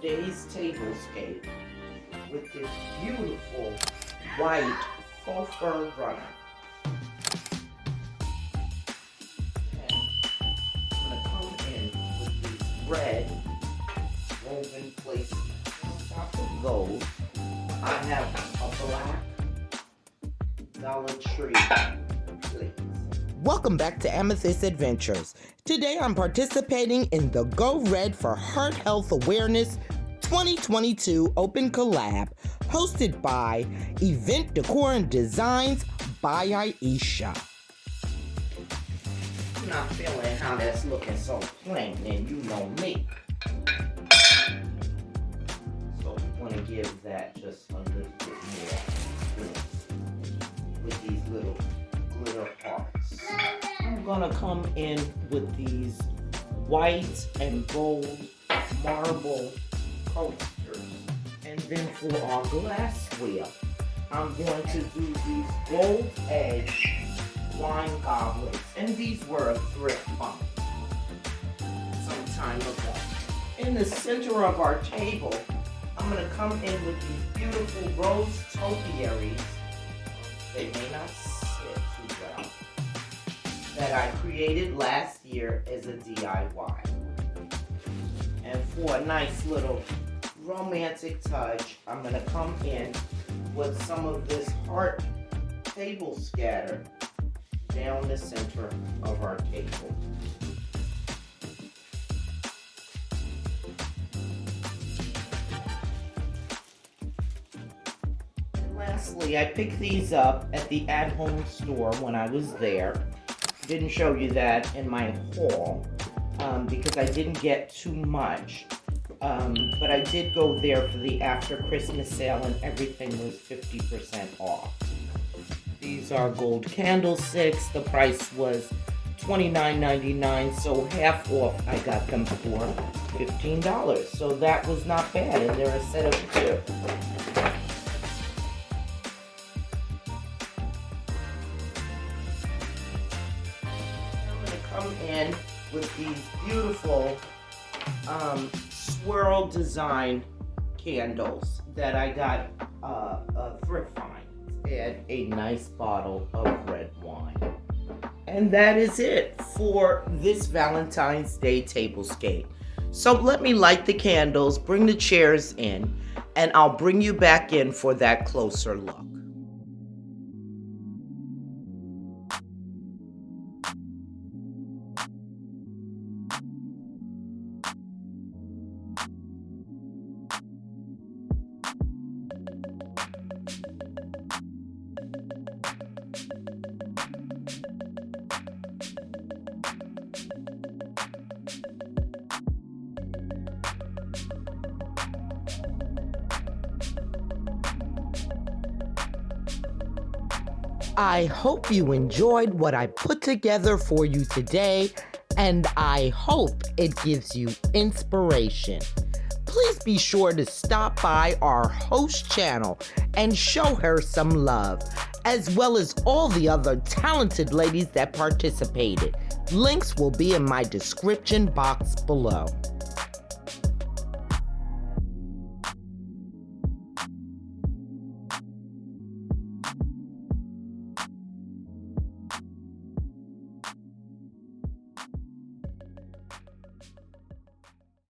today's tablescape with this beautiful white faux fur runner. And I'm going to come in with these red woven placements. On top of those, I have a black Dollar Tree plate. Welcome back to Amethyst Adventures. Today I'm participating in the Go Red for Heart Health Awareness 2022 Open Collab hosted by Event Decor and Designs by Aisha. I'm not feeling how that's looking so plain, and you know me. So we want to give that just a little bit more with these little glitter parts. I'm gonna come in with these white and gold marble coasters. And then for our glassware, I'm going to do these gold edge wine goblets. And these were a thrift find some time ago. In the center of our table, I'm gonna come in with these beautiful rose topiaries. They may not sit too well. That I created last year as a DIY. And for a nice little romantic touch, I'm going to come in with some of this heart table scatter down the center of our table. And lastly, I picked these up at the at-home store when I was there. Didn't show you that in my haul because I didn't get too much. But I did go there for the after Christmas sale and everything was 50% off. These are gold candlesticks. The price was $29.99, so half off. I got them for $15. So that was not bad, and they're a set of 2. Come in with these beautiful swirl design candles that I got a thrift find and a nice bottle of red wine. And that is it for this Valentine's Day tablescape. So let me light the candles, bring the chairs in, and I'll bring you back in for that closer look. I hope you enjoyed what I put together for you today, and I hope it gives you inspiration. Please be sure to stop by our host channel and show her some love, as well as all the other talented ladies that participated. Links will be in my description box below.